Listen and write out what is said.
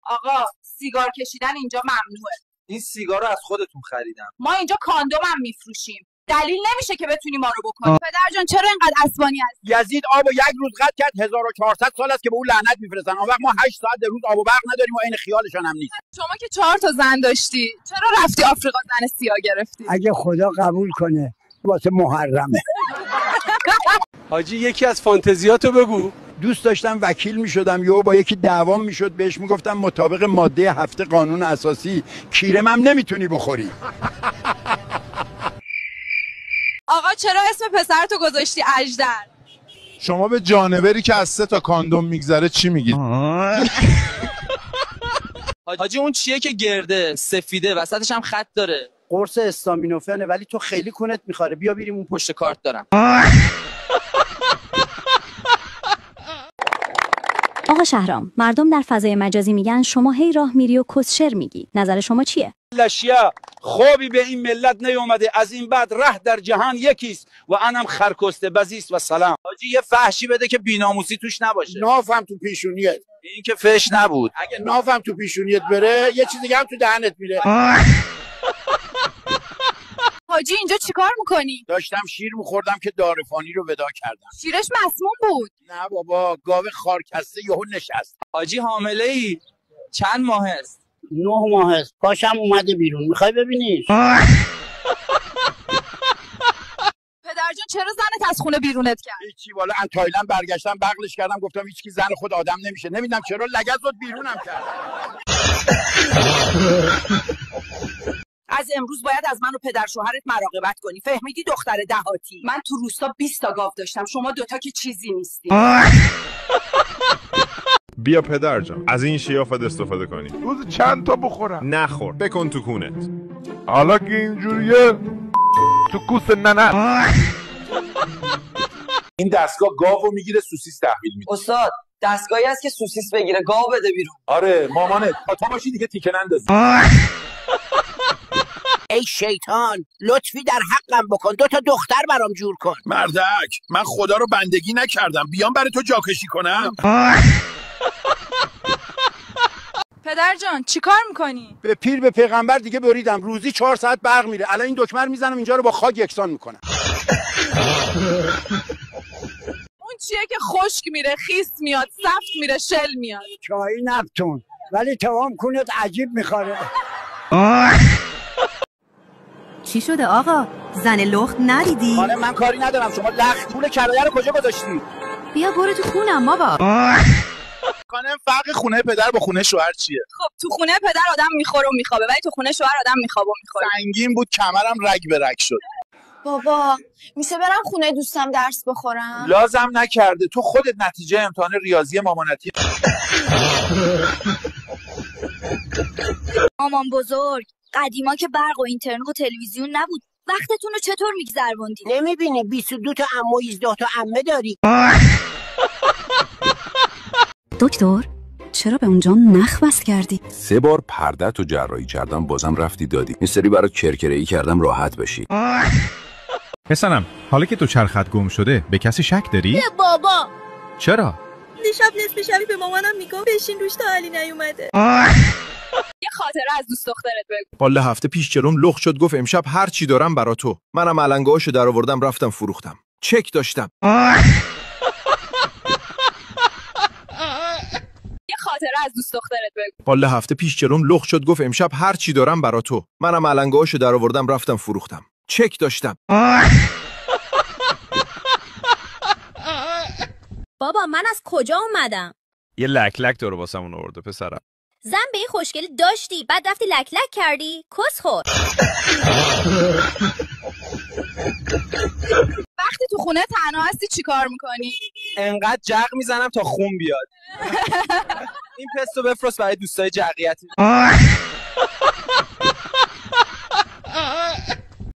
آقا سیگار کشیدن اینجا ممنوعه. این سیگار رو از خودتون خریدم. ما اینجا کاندوم هم میفروشیم. دلیل نمیشه که بتونی ما رو بکنی. پدر جان چرا اینقدر عصبانی هستی؟ یزید آبو یک روز قطع کرد 1400 سال است که به اون لعنت میفرستن. اون وقت ما 8 ساعت در روز آب و برق نداریم و عین خیالشان هم نیست. شما که 4 تا زن داشتی، چرا رفتی آفریقا زن سیاه گرفتی؟ اگه خدا قبول کنه واسه محرمه. حاجی یکی از فانتزیاتو بگو. دوست داشتم وکیل میشدم یا با یکی دعوام میشد، بهش میگفتم مطابق ماده 7 قانون اساسی کیرم هم نمیتونی بخوری. آقا چرا اسم پسرتو گذاشتی اژدر؟ شما به جانوری که از 3 تا کاندوم میگذره چی میگید؟ حاجی اون چیه که گرده سفیده وسطش هم خط داره؟ قرص استامینوفنه ولی تو خیلی کونت میخوره. بیا بریم اون پشت کارت دارم. آقا شهرام، مردم در فضای مجازی میگن شما هی راه میری و کسشر میگی. نظر شما چیه؟ لشیا خوبی به این ملت نیومده، از این بعد ره در جهان یکیست و انم خرکسته بزیست و سلام. حاجی یه فحشی بده که بیناموسی توش نباشه. نافم تو پیشونیت. این که فش نبود. اگه نافم تو پیشونیت بره یه چیز دیگه هم تو دهنت میره. حاجی اینجا چیکار میکنی؟ داشتم شیر میخوردم که دارفانی رو ودا کردم. شیرش مسموم بود. نه بابا گاو خارکسته یهو نشست. حاجی حامله ای؟ چند ماه است؟ 9 ماه است. پاشم اومده بیرون. میخوای ببینیش؟ پدر جان چرا زنت از خونه بیرونت کرد؟ هیچی والا ان تایلند برگشتم بغلش کردم گفتم هیچ کی زن خود آدم نمیشه. نمیدونم چرا لگد زد بیرونم کرد. از امروز باید از من و پدر شوهرت مراقبت کنی. فهمیدی دختر دهاتی؟ من تو روستا 20 تا گاو داشتم. شما دوتا که چیزی نیستی. بیا پدر جان از این شیافت استفاده کنی. روز چند تا بخورم؟ نخور بکن تو کونت. حالا که اینجوریه تو کوس ننه. این دستگاه گاوو میگیره سوسیس تحویل میده. استاد دستگاهی هست که سوسیس بگیره گاو بده بیرون. آره مامانت تا باشی دیگه تیکه نندازی. ای شیطان لطفی در حقم بکن. 2 تا دختر برام جور کن. مردک من خدا رو بندگی نکردم بیام برای تو جاکشی کنم. پدر جان چیکار میکنی؟ به پیر به پیغمبر دیگه بریدم. روزی 4 ساعت برق میره. الان این دکمه رو میزنم اینجا رو با خاک یکسان میکنم. اون چیه که خشک میره خیس میاد سفت میره شل میاد؟ چای نبتون ولی توام کونت عجیب میخوره. چی شده آقا؟ زن لخت ندیدی؟ خانم من کاری ندارم. شما لخت پول کرایه رو کجا گذاشتی؟ بیا برو تو خونم بابا. خانم فرق خونه پدر با خونه شوهر چیه؟ خب تو خونه پدر آدم میخوره و میخوابه ولی تو خونه شوهر آدم میخوابه و میخوره. سنگین بود کمرم رگ به رگ شد. بابا میشه برم خونه دوستم درس بخورم؟ لازم نکرده تو خودت نتیجه امتحان ریاضی مامانتی. مامان بزرگ، قدیما که برق و اینترنت و تلویزیون نبود. وقتتون رو چطور میگذروندی؟ نمیبینی 22 تا عمو و 18 تا عمه داری؟ دکتر چرا به اونجا نخ بس کردی؟ 3 بار پرده‌تو جراحی کردم بازم رفتی دادی. این سری برات کرکره‌ای کردم راحت بشی. پسرم حالا که تو چرخت گم شده به کسی شک داری؟ نه بابا. چرا؟ دیشب نصف شبی به مامانم میگم بشین روش تا علی نیومده. یه خاطره از دوست دخترت بگو. والا هفته پیش جلوم لخت شد گفت امشب هر چی دارم برا تو. منم علنگاشو در آوردم رفتم فروختم. چک داشتم. یه خاطره از دوست دخترت بگو. والا هفته پیش جلوم لخت شد گفت امشب هر چی دارم برا تو. منم علنگاشو در آوردم رفتم فروختم. چک داشتم. بابا من از کجا اومدم؟ یه لک لک تو رو واسمون آورده پسرم. زن به این خوشگلی داشتی بعد رفتی لک لک کردی؟ کس خور. وقتی تو خونه تنها هستی چیکار میکنی؟ انقدر جق میزنم تا خون بیاد. این پستو بفرست برای دوستای جقیتی.